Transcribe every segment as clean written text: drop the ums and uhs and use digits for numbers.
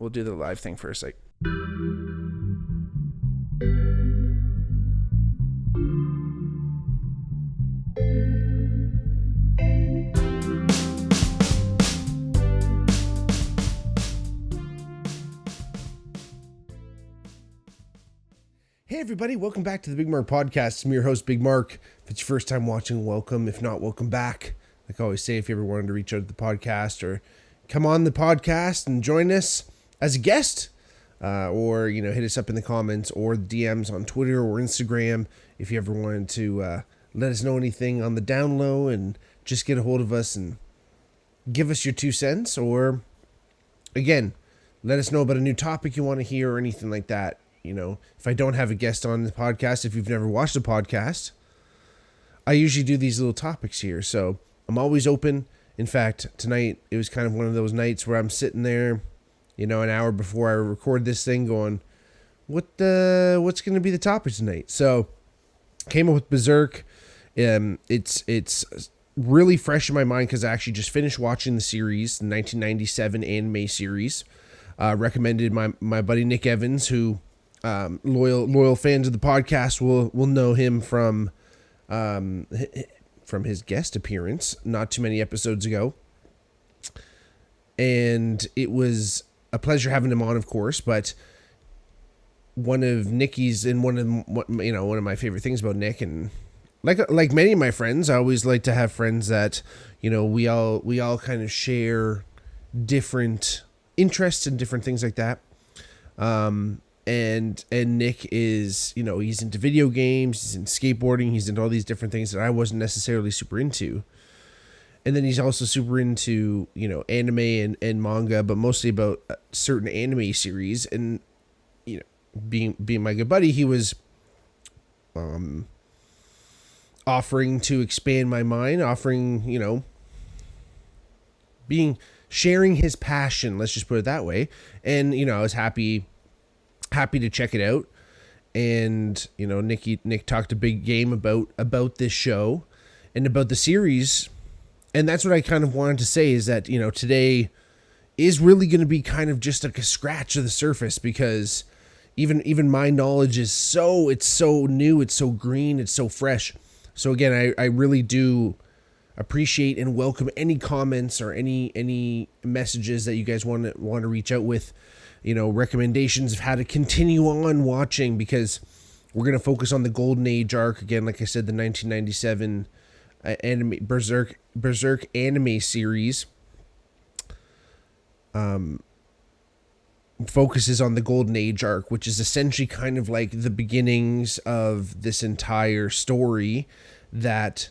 we'll do the live thing first. Like, hey everybody, welcome back to the Bigmark podcast. I'm your host, Bigmark. If it's your first time watching, welcome. If not, welcome back. Like I always say, if you ever wanted to reach out to the podcast or come on the podcast and join us as a guest, or, hit us up in the comments or the DMs on Twitter or Instagram. If you ever wanted to let us know anything on the down low and just get a hold of us and give us your 2 cents, or again, let us know about a new topic you want to hear or anything like that. If I don't have a guest on the podcast, if you've never watched a podcast, I usually do these little topics here. So I'm always open. In fact, tonight, it was kind of one of those nights where I'm sitting there, an hour before I record this thing going, what's going to be the topic tonight? So came up with Berserk. It's really fresh in my mind because I actually just finished watching the series, the 1997 anime series, recommended my buddy Nick Evans, who loyal fans of the podcast will know him from his guest appearance not too many episodes ago. And it was a pleasure having him on, of course, but one of Nicky's and one of my favorite things about Nick, and like many of my friends, I always like to have friends that, we all kind of share different interests and different things like that. And Nick is, he's into video games, he's into skateboarding, he's into all these different things that I wasn't necessarily super into. And then he's also super into, anime and manga, but mostly about certain anime series. And, being my good buddy, he was offering to expand my mind, sharing his passion, let's just put it that way. And, I was happy to check it out. And Nick talked a big game about this show and about the series, and that's what I kind of wanted to say, is that today is really going to be kind of just like a scratch of the surface, because even my knowledge is it's so new, it's so green, it's so fresh. So again, I really do appreciate and welcome any comments or any messages that you guys want to reach out with, recommendations of how to continue on watching, because we're going to focus on the Golden Age arc. Again, like I said, the 1997 anime Berserk anime series focuses on the Golden Age arc, which is essentially kind of like the beginnings of this entire story that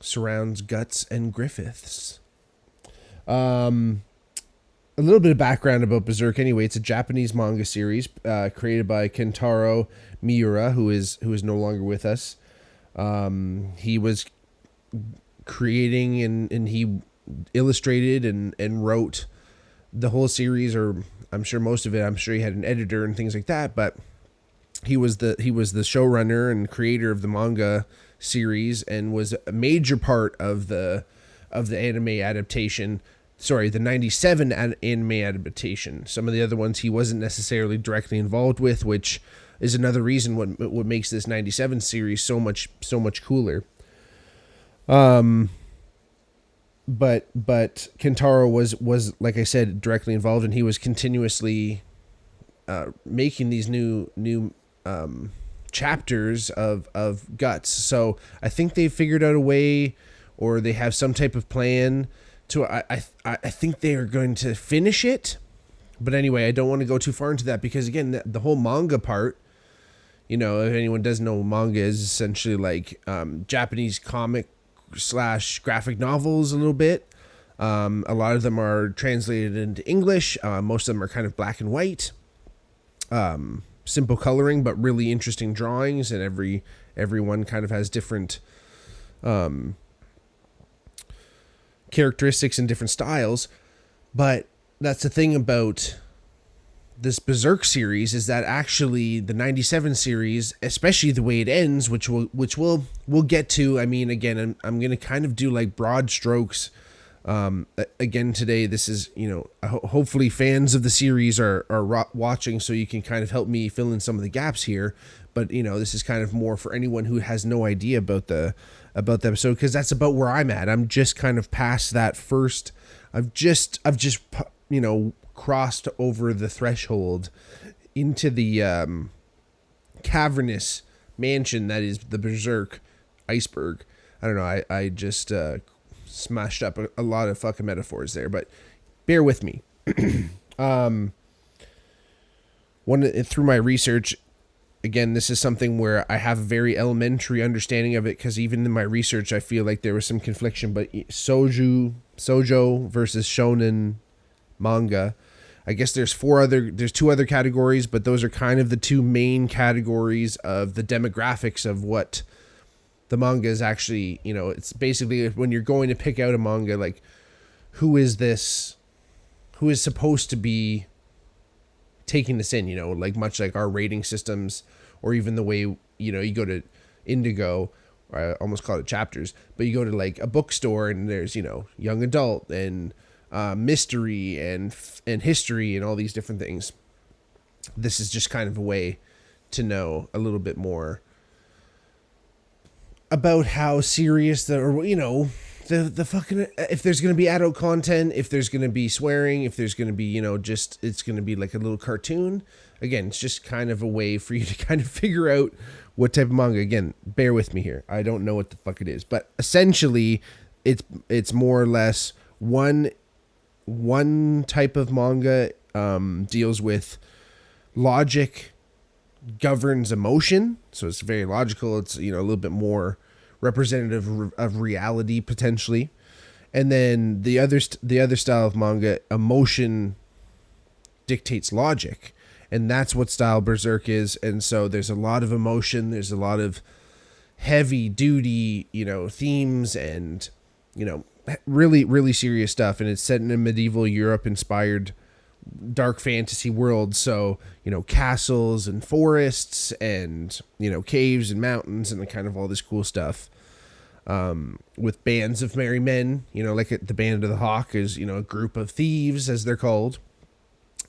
surrounds Guts and Griffiths. A little bit of background about Berserk anyway. It's a Japanese manga series created by Kentaro Miura, who is no longer with us. He was creating and he illustrated and wrote the whole series, or I'm sure most of it. I'm sure he had an editor and things like that, but he was the showrunner and creator of the manga series, and was a major part of the anime adaptation. Sorry, the 97 anime adaptation. Some of the other ones he wasn't necessarily directly involved with, which is another reason what makes this 97 series so much cooler. But Kentaro was like I said, directly involved, and he was continuously making these new chapters of Guts. So I think they figured out a way, or they have some type of plan to, I think they are going to finish it. But anyway, I don't want to go too far into that, because again, the whole manga part, if anyone doesn't know, manga is essentially like Japanese comic / graphic novels a little bit. A lot of them are translated into English. Most of them are kind of black and white. Simple coloring, but really interesting drawings, and everyone kind of has different characteristics and different styles. But that's the thing about this Berserk series, is that actually the 97 series, especially the way it ends, which we'll get to. I mean, again, I'm going to kind of do like broad strokes Again, today, this is, hopefully fans of the series are watching, so you can kind of help me fill in some of the gaps here. But, this is kind of more for anyone who has no idea about the episode, because that's about where I'm at. I'm just kind of past that first. I've just crossed over the threshold into the cavernous mansion that is the Berserk iceberg. I don't know. I just smashed up a lot of fucking metaphors there, but bear with me. Through my research, again, this is something where I have a very elementary understanding of it, because even in my research, I feel like there was some confliction. But shoujo versus shonen manga. I guess there's two other categories, but those are kind of the two main categories of the demographics of what the manga is actually. It's basically when you're going to pick out a manga, like, who is supposed to be taking this in, like much like our rating systems, or even the way, you go to Indigo, or I almost call it chapters, but you go to like a bookstore and there's, young adult and mystery and history and all these different things. This is just kind of a way to know a little bit more about how serious the fucking, if there's going to be adult content, if there's going to be swearing, if there's going to be, it's going to be like a little cartoon. Again, it's just kind of a way for you to kind of figure out what type of manga. Again, bear with me here. I don't know what the fuck it is, but essentially it's more or less one type of manga deals with logic governs emotion. So it's very logical. It's, a little bit more representative of reality potentially. And then the other style of manga, emotion dictates logic. And that's what style Berserk is. And so there's a lot of emotion. There's a lot of heavy duty, themes and, really, really serious stuff. And it's set in a medieval Europe inspired dark fantasy world. So, castles and forests and, caves and mountains and kind of all this cool stuff. With bands of merry men, like the Band of the Hawk is, a group of thieves, as they're called.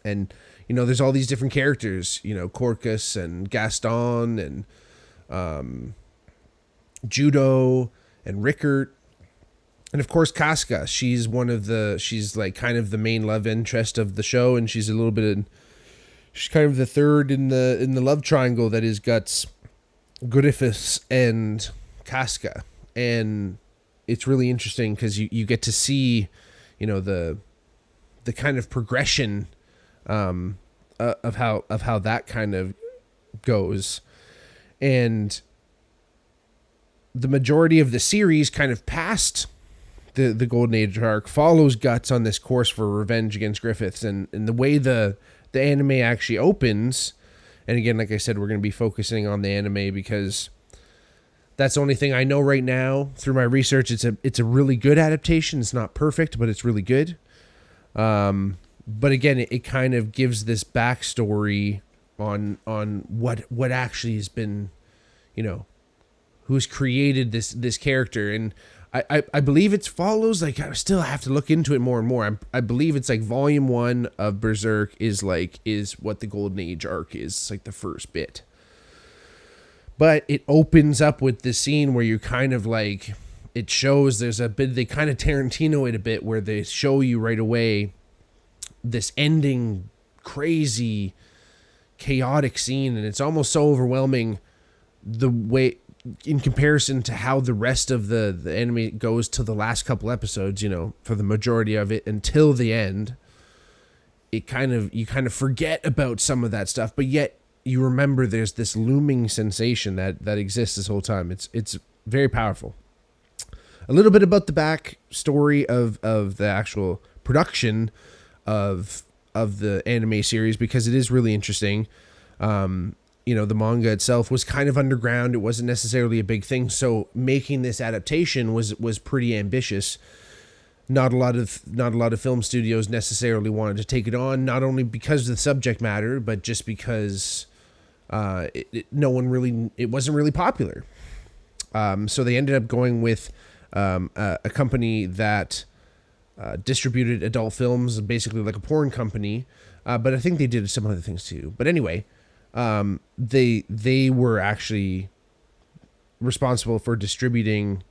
And, there's all these different characters, Corcus and Gaston and Judo and Rickert. And of course, Casca, she's like kind of the main love interest of the show. And she's she's kind of the third in the love triangle that is Guts, Griffiths, and Casca. And it's really interesting because you get to see, the kind of progression of how that kind of goes. And the majority of the series kind of past the Golden Age arc follows Guts on this course for revenge against Griffiths. And the way the anime actually opens, and again, like I said, we're going to be focusing on the anime because that's the only thing I know right now through my research. It's a really good adaptation. It's not perfect, but it's really good. But again, it kind of gives this backstory on what actually has been, who's created this character. And I believe it follows, like, I still have to look into it more and more. I believe it's like volume 1 of Berserk is what the Golden Age arc is. It's like the first bit. But it opens up with this scene where you kind of like, it shows there's a bit, they kind of Tarantino it a bit, where they show you right away this ending, crazy, chaotic scene. And it's almost so overwhelming the way, in comparison to how the rest of the anime goes to the last couple episodes, for the majority of it until the end. You kind of forget about some of that stuff, but yet you remember there's this looming sensation that exists this whole time. It's very powerful. A little bit about the backstory of the actual production of the anime series, because it is really interesting. The manga itself was kind of underground. It wasn't necessarily a big thing. So making this adaptation was pretty ambitious. Not a lot of film studios necessarily wanted to take it on, not only because of the subject matter, but just because it wasn't really popular. So they ended up going with a company that distributed adult films, basically like a porn company. But I think they did some other things too. But anyway, they were actually responsible for distributing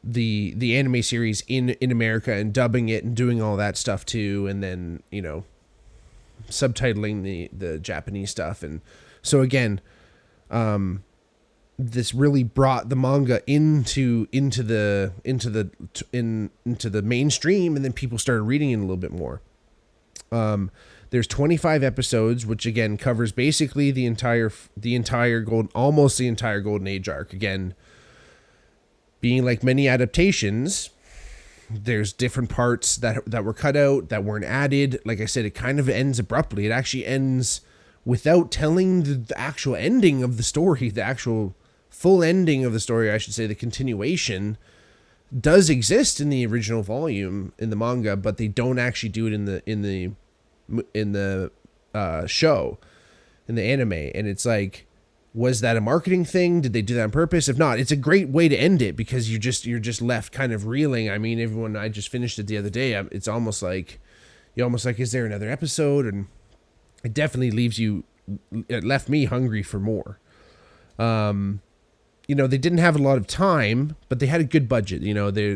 the anime series in America and dubbing it and doing all that stuff too, and then subtitling the Japanese stuff. And so again, this really brought the manga into the mainstream, and then people started reading it a little bit more. There's 25 episodes, which again covers basically almost the entire Golden Age arc. Again, being like many adaptations, there's different parts that were cut out, that weren't added. Like I said, it kind of ends abruptly. It actually ends without telling the actual ending of the story, the actual full ending of the story, I should say. The continuation does exist in the original volume in the manga, but they don't actually do it in the show, in the anime. And it's like, was that a marketing thing? Did they do that on purpose? If not, it's a great way to end it, because you're just left kind of reeling. I mean, I just finished it the other day. It's almost like, is there another episode? And it definitely it left me hungry for more. They didn't have a lot of time, but they had a good budget.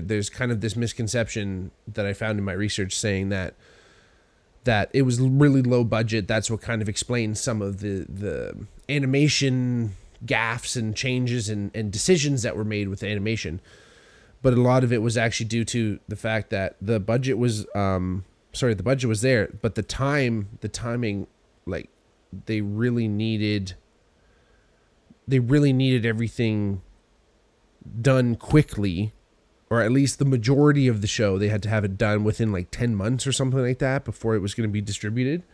There's kind of this misconception that I found in my research saying that it was really low budget. That's what kind of explains some of the animation gaffes and changes and decisions that were made with the animation. But a lot of it was actually due to the fact that the budget was there, but the timing, like they really needed everything done quickly, or at least the majority of the show. They had to have it done within like 10 months or something like that before it was going to be distributed.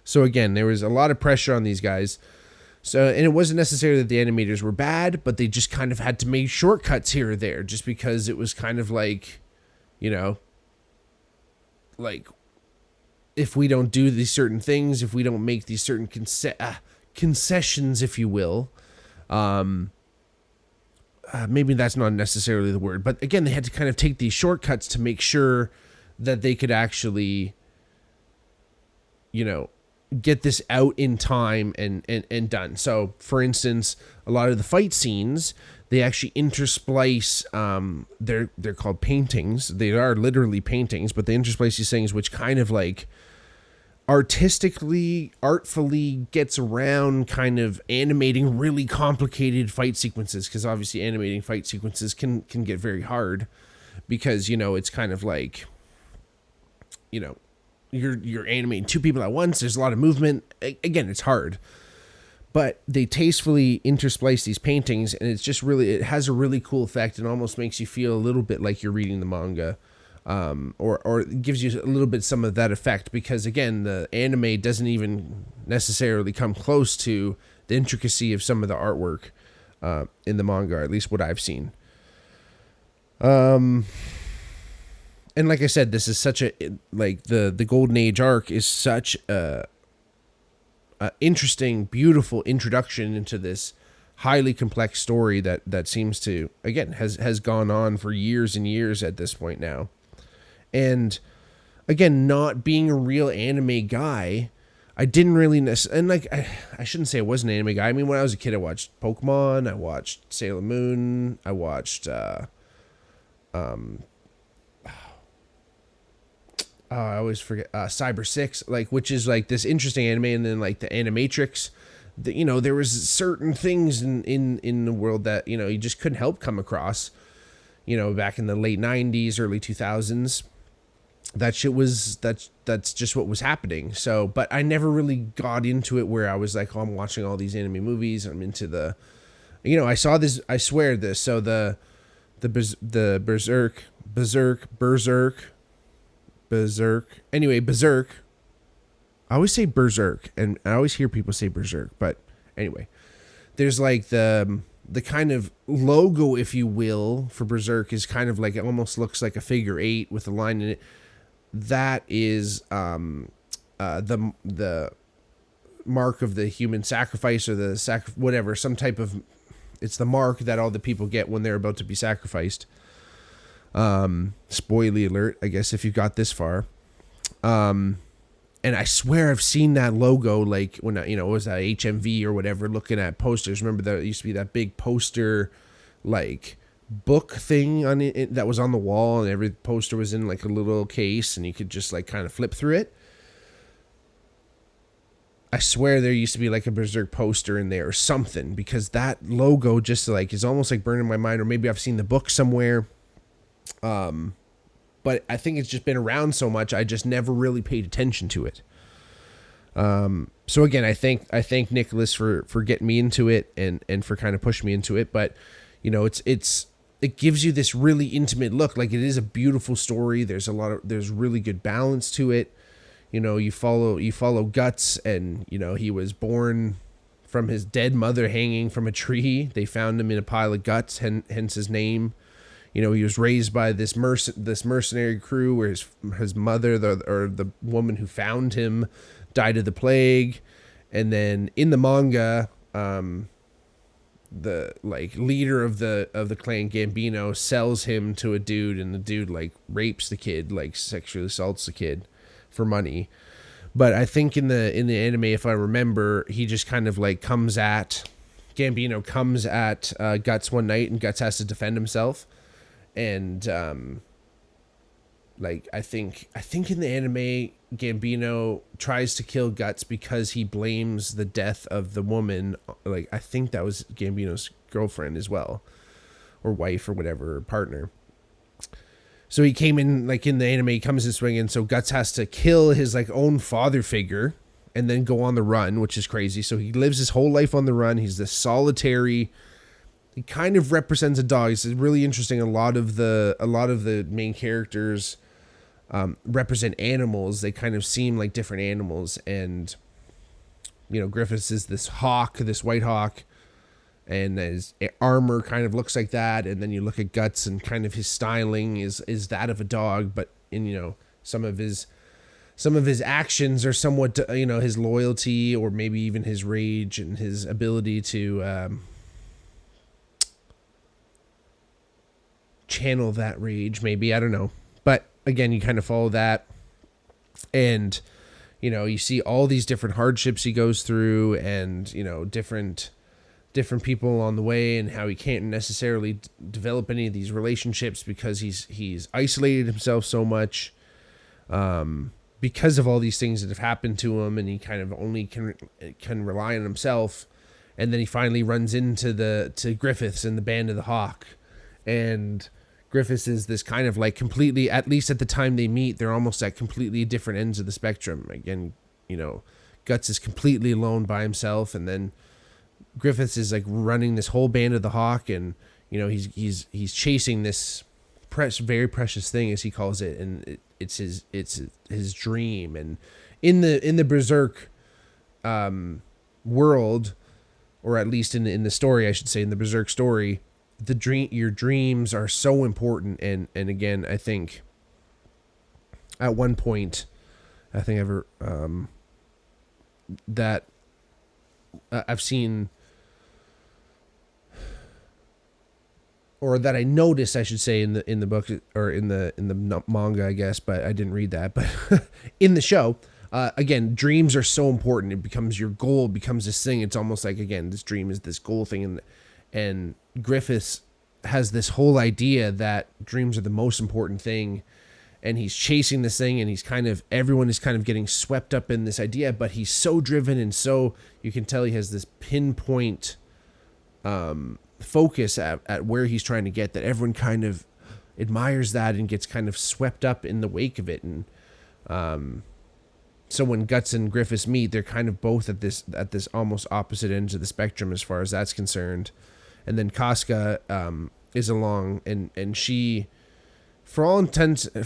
So again, there was a lot of pressure on these guys. And it wasn't necessarily that the animators were bad, but they just kind of had to make shortcuts here or there, just because it was kind of like, like if we don't do these certain things, if we don't make these certain concessions, if you will, maybe that's not necessarily the word, but again, they had to kind of take these shortcuts to make sure that they could actually, get this out in time and done. So for instance, a lot of the fight scenes, they actually intersplice, they're called paintings. They are literally paintings, but they intersplice these things, which kind of like artfully gets around kind of animating really complicated fight sequences. Because obviously animating fight sequences can get very hard, because, it's kind of like, you're animating two people at once. There's a lot of movement. Again, it's hard, but they tastefully intersplice these paintings, and it's just really, it has a really cool effect, and almost makes you feel a little bit like you're reading the manga, or it gives you a little bit some of that effect, because again, the anime doesn't even necessarily come close to the intricacy of some of the artwork in the manga, or at least what I've seen. And like I said, this is such the Golden Age arc is such a interesting, beautiful introduction into this highly complex story that seems to, again, has gone on for years and years at this point now. And again, not being a real anime guy, I didn't really I shouldn't say I wasn't an anime guy. I mean, when I was a kid, I watched Pokemon, I watched Sailor Moon, I watched I always forget, Cyber 6, which is like this interesting anime. And then like the Animatrix, there was certain things in the world that, you just couldn't help come across, back in the late 90s, early 2000s. That shit that's just what was happening. So, but I never really got into it where I was like, oh, I'm watching all these anime movies. I'm into I saw this, I swear this. So the Berserk. Anyway, Berserk. I always say Berserk, and I always hear people say Berserk, but anyway, there's like the kind of logo, if you will, for Berserk is kind of like, it almost looks like a figure 8 with a line in it. That is the mark of the human sacrifice, or the whatever, some type of, it's the mark that all the people get when they're about to be sacrificed. Spoiler alert, I guess, if you got this far. And I swear I've seen that logo, like when, it was a HMV or whatever, looking at posters. Remember that it used to be that big poster, like book thing on it that was on the wall, and every poster was in like a little case and you could just like kind of flip through it. I swear there used to be like a Berserk poster in there or something, because that logo just like is almost like burned in my mind, or maybe I've seen the book somewhere. But I think it's just been around so much, I just never really paid attention to it. So again, I thank Nicholas for getting me into it and for kind of pushing me into it. But it gives you this really intimate look. Like, it is a beautiful story. There's really good balance to it. You follow Guts, and he was born from his dead mother hanging from a tree. They found him in a pile of guts, hence his name. He was raised by this mercenary crew where his mother, the woman who found him, died of the plague. And then in the manga, the like leader of the clan, Gambino, sells him to a dude, and the dude like rapes the kid, like sexually assaults the kid for money. But I think in the anime, if I remember, he just kind of like Gambino comes at Guts one night, and Guts has to defend himself. And I think in the anime, Gambino tries to kill Guts because he blames the death of the woman. Like, I think that was Gambino's girlfriend as well, or wife, or whatever, or partner. So he came in, like in the anime, he comes in swinging. So Guts has to kill his like own father figure and then go on the run, which is crazy. So he lives his whole life on the run. He's this solitary. He kind of represents a dog. It's really interesting. A lot of the main characters represent animals. They kind of seem like different animals. And Griffiths is this hawk, this white hawk, and his armor kind of looks like that. And then you look at Guts, and kind of his styling is that of a dog, but in some of his actions are somewhat his loyalty, or maybe even his rage and his ability to channel that rage, maybe, I don't know. But again, you kind of follow that, and you see all these different hardships he goes through, and different people on the way, and how he can't necessarily develop any of these relationships because he's isolated himself so much because of all these things that have happened to him, and he kind of only can rely on himself. And then he finally runs to Griffiths and the Band of the Hawk, and Griffiths is this kind of like completely, at least at the time they meet, they're almost at completely different ends of the spectrum. Again, Guts is completely alone by himself, and then Griffiths is like running this whole Band of the Hawk, and he's chasing this very precious thing, as he calls it, and it's his dream. And in the Berserk world, or at least in the story, I should say, in the Berserk story, your dreams are so important. And again, I think at one point, that I've seen, or that I noticed, I should say, in the book, or in the manga, I guess, but I didn't read that. But in the show, again, dreams are so important. It becomes your goal, becomes this thing. It's almost like, again, this dream is this goal thing, and Griffiths has this whole idea that dreams are the most important thing, and he's chasing this thing, and everyone is kind of getting swept up in this idea, but he's so driven, and so you can tell he has this pinpoint focus at where he's trying to get, that everyone kind of admires that and gets kind of swept up in the wake of it. And so when Guts and Griffiths meet, they're kind of both at this almost opposite ends of the spectrum as far as that's concerned. And then Casca is along, and she, for all intents and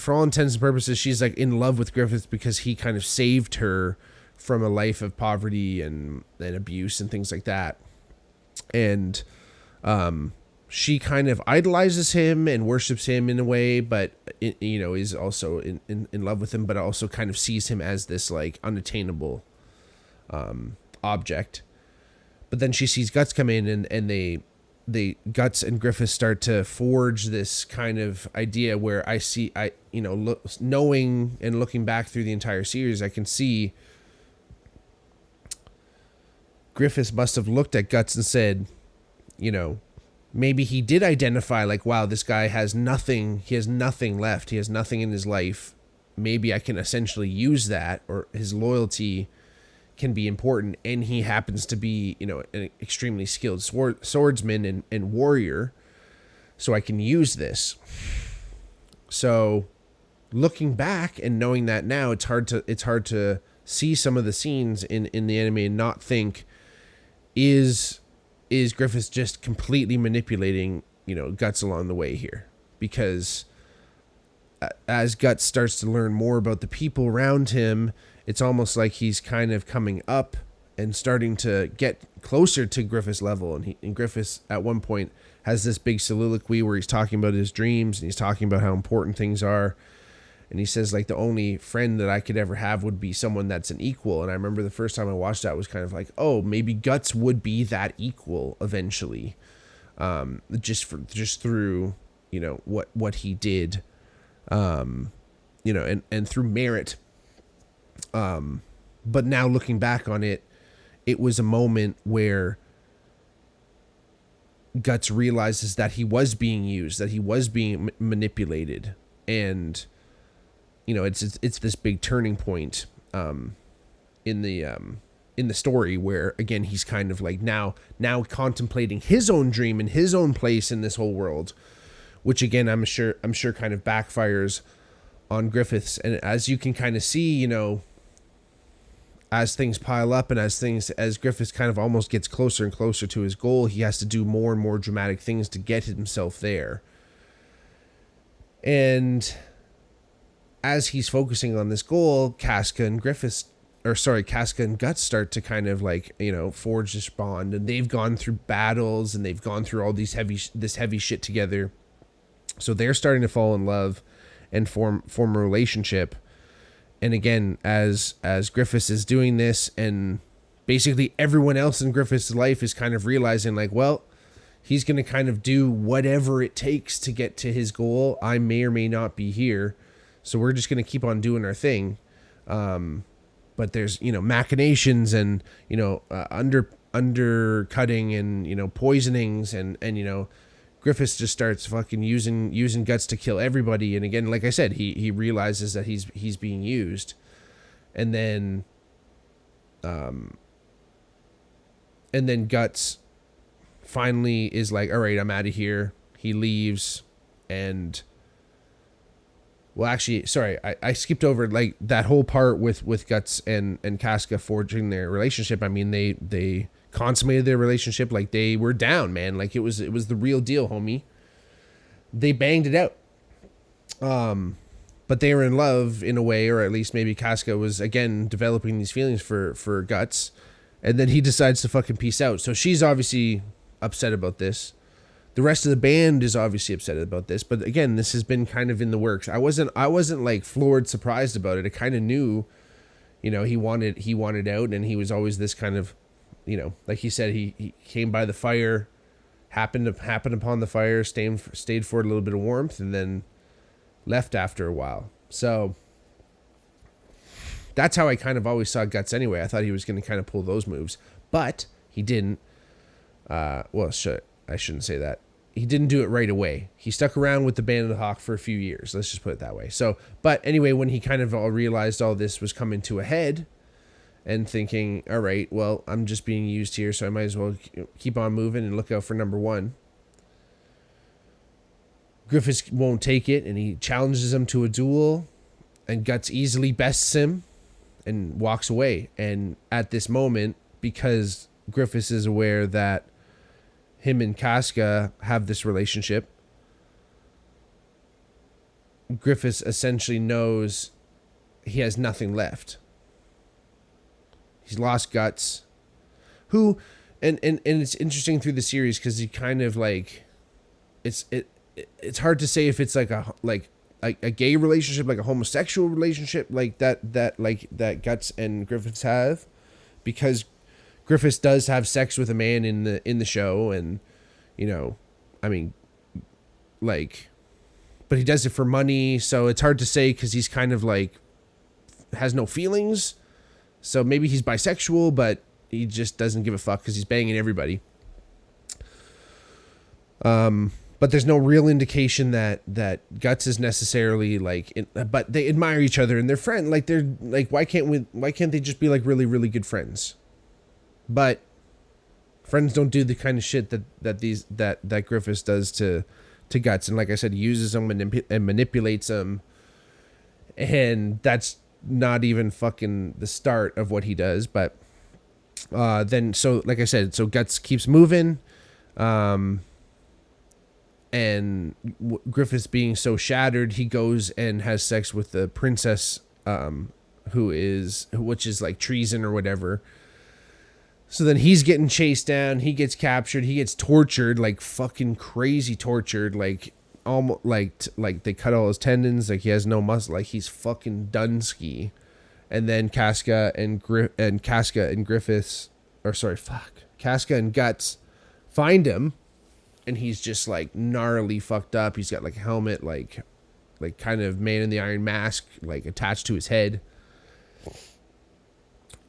purposes, she's like in love with Griffiths because he kind of saved her from a life of poverty and abuse and things like that. And she kind of idolizes him and worships him in a way, but is also in love with him, but also kind of sees him as this like unattainable object. But then she sees Guts come in, and they Guts and Griffith start to forge this kind of idea where knowing and looking back through the entire series, I can see Griffith must have looked at Guts and said, maybe he did identify like, wow, this guy has nothing. He has nothing left. He has nothing in his life. Maybe I can essentially use that, or his loyalty can be important. And he happens to be, an extremely skilled swordsman and warrior. So I can use this. So looking back and knowing that now, it's hard to see some of the scenes in the anime and not think, is Griffith just completely manipulating, Guts along the way here? Because as Guts starts to learn more about the people around him, it's almost like he's kind of coming up and starting to get closer to Griffith's level. And Griffith at one point has this big soliloquy where he's talking about his dreams and he's talking about how important things are. And he says, like, the only friend that I could ever have would be someone that's an equal. And I remember the first time I watched that was kind of like, oh, maybe Guts would be that equal eventually. Just through, what he did, and through merit. But now looking back on it, it was a moment where Guts realizes that he was being used, that he was being manipulated. And, it's this big turning point, in the story where, again, he's kind of like now contemplating his own dream and his own place in this whole world, which again, I'm sure kind of backfires on Griffiths. And as you can kind of see, as things pile up and as Griffiths kind of almost gets closer and closer to his goal, he has to do more and more dramatic things to get himself there. And as he's focusing on this goal, Casca and Guts start to kind of like, forge this bond, and they've gone through battles and they've gone through all this heavy shit together. So they're starting to fall in love and form a relationship. And again, as Griffiths is doing this, and basically everyone else in Griffiths' life is kind of realizing like, well, he's going to kind of do whatever it takes to get to his goal. I may or may not be here, so we're just going to keep on doing our thing. But there's, machinations and, undercutting and, poisonings and Griffiths just starts fucking using Guts to kill everybody. And again, like I said, he realizes that he's being used. And then Guts finally is like, all right, I'm out of here. He leaves. And well, actually, sorry, I skipped over like that whole part with Guts and Casca forging their relationship. I mean, they consummated their relationship. Like, they were down, man. Like, it was the real deal, homie. They banged it out. But they were in love in a way, or at least maybe Casca was again developing these feelings for Guts, and then he decides to fucking peace out. So she's obviously upset about this. The rest of the band is obviously upset about this, but again, this has been kind of in the works. I wasn't like floored, surprised about it. I kind of knew, he wanted out, and he was always this kind of, like he said, he came by the fire, happened upon the fire, stayed for a little bit of warmth, and then left after a while. So that's how I kind of always saw Guts anyway. I thought he was going to kind of pull those moves, but he didn't. I shouldn't say that. He didn't do it right away. He stuck around with the Band of the Hawk for a few years. Let's just put it that way. So, but anyway, when he kind of all realized all this was coming to a head and thinking, all right, well, I'm just being used here, so I might as well keep on moving and look out for number one. Griffiths won't take it, and he challenges him to a duel, and Guts easily bests him and walks away. And at this moment, because Griffiths is aware that him and Casca have this relationship, Griffiths essentially knows he has nothing left. He's lost Guts, who, and it's interesting through the series because he kind of like, it's hard to say if it's like a gay relationship, like a homosexual relationship, like that Guts and Griffiths have, because Griffiths does have sex with a man in the show, and you know, I mean, like, but he does it for money. So it's hard to say because he's kind of like has no feelings. So maybe he's bisexual, but he just doesn't give a fuck because he's banging everybody. But there's no real indication that Guts is necessarily like, but they admire each other and they're friends. Like they're like, why can't they just be like really, really good friends? But friends don't do the kind of shit that Griffiths does to Guts. And like I said, he uses them and manipulates them. And that's not even fucking the start of what he does. But then, so like I said, so Guts keeps moving. And Griffiths being so shattered, he goes and has sex with the princess, which is like treason or whatever. So then he's getting chased down. He gets captured. He gets tortured, like fucking crazy tortured, like almost like they cut all his tendons. Like he has no muscle. Like he's fucking Dunsky. And then Casca and Griffiths, or sorry, Casca and Guts find him. And he's just like gnarly fucked up. He's got like a helmet, like kind of Man in the Iron Mask, like attached to his head.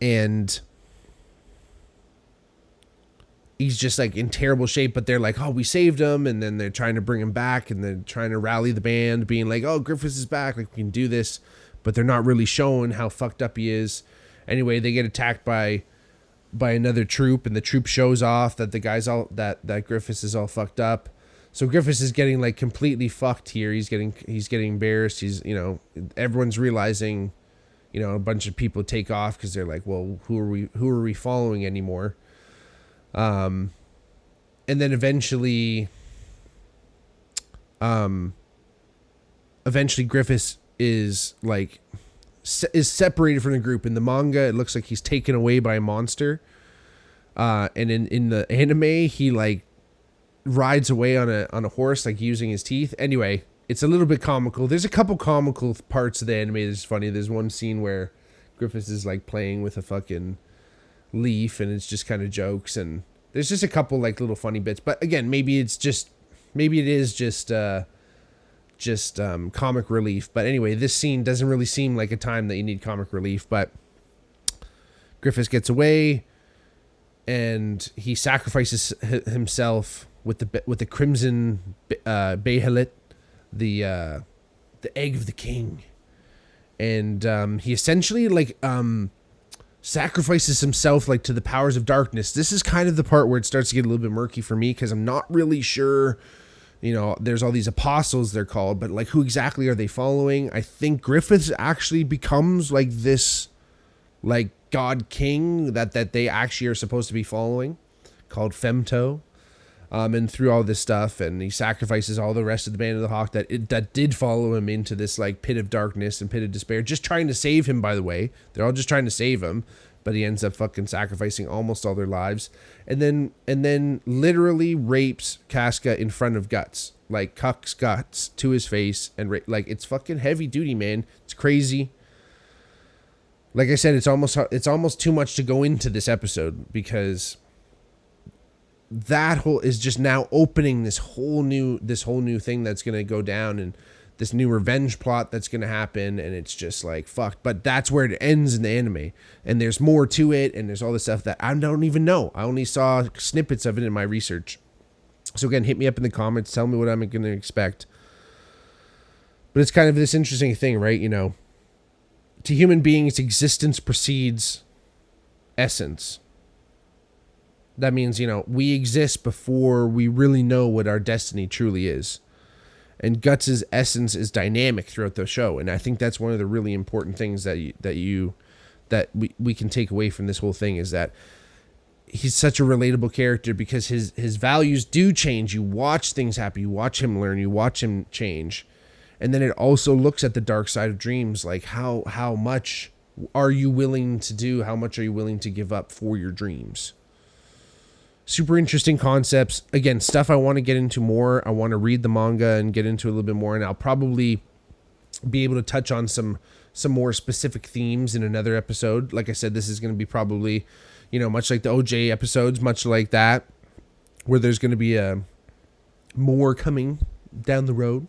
And he's just like in terrible shape, but they're like, oh, we saved him. And then they're trying to bring him back and they're trying to rally the band, being like, oh, Griffiths is back. Like we can do this, but they're not really showing how fucked up he is. Anyway, they get attacked by another troop, and the troop shows off that the guy's all that Griffiths is all fucked up. So Griffiths is getting like completely fucked here. He's getting embarrassed. He's, everyone's realizing, a bunch of people take off because they're like, well, who are we following anymore? And then eventually Griffiths is like is separated from the group. In the manga, it looks like he's taken away by a monster. And in the anime, he like rides away on a horse, like using his teeth. Anyway, it's a little bit comical. There's a couple comical parts of the anime that's funny. There's one scene where Griffiths is like playing with a fucking leaf, and it's just kind of jokes. And there's just a couple like little funny bits. But again, maybe it is just comic relief. But anyway, this scene doesn't really seem like a time that you need comic relief. But Griffiths gets away, and he sacrifices himself with the crimson Behelit, the egg of the king, and he essentially like sacrifices himself like to the powers of darkness. This is kind of the part where it starts to get a little bit murky for me, because I'm not really sure. There's all these apostles, they're called, but like who exactly are they following? I think Griffiths actually becomes like this like god king that they actually are supposed to be following, called Femto. And through all this stuff, and he sacrifices all the rest of the Band of the Hawk that did follow him into this like pit of darkness and pit of despair, just trying to save him, by the way. They're all just trying to save him, but he ends up fucking sacrificing almost all their lives. And then literally rapes Casca in front of Guts, like cucks Guts to his face, and like it's fucking heavy duty, man. It's crazy. Like I said, it's almost too much to go into this episode, because that whole is just now opening this whole new thing that's going to go down, and this new revenge plot that's going to happen, and it's just like fucked. But that's where it ends in the anime, and there's more to it, and there's all this stuff that I don't even know. I only saw snippets of it in my research. So again, hit me up in the comments, tell me what I'm going to expect. But it's kind of this interesting thing, right? To human beings, existence precedes essence. That means, we exist before we really know what our destiny truly is. And Guts' essence is dynamic throughout the show. And I think that's one of the really important things that we can take away from this whole thing, is that he's such a relatable character, because his values do change. You watch things happen. You watch him learn. You watch him change. And then it also looks at the dark side of dreams. Like how much are you willing to do? How much are you willing to give up for your dreams? Super interesting concepts. Again, stuff I want to get into more. I want to read the manga and get into a little bit more, and I'll probably be able to touch on some more specific themes in another episode. Like I said, this is going to be probably, much like the OJ episodes, much like that, where there's going to be a more coming down the road.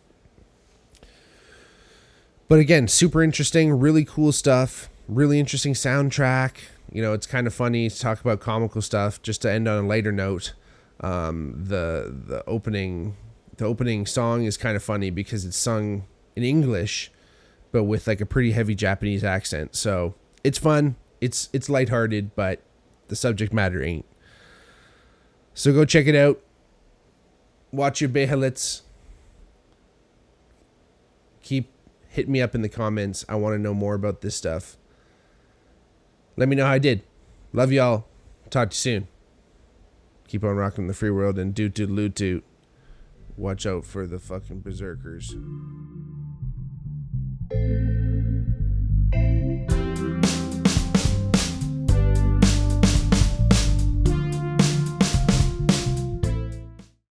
But again, super interesting, really cool stuff, really interesting soundtrack. You know, it's kind of funny to talk about comical stuff. Just to end on a lighter note, the opening song is kind of funny because it's sung in English, but with like a pretty heavy Japanese accent. So it's fun. It's lighthearted, but the subject matter ain't. So go check it out. Watch your Behelits. Hit me up in the comments. I want to know more about this stuff. Let me know how I did. Love y'all. Talk to you soon. Keep on rocking the free world and doot doot loot doot. Watch out for the fucking berserkers.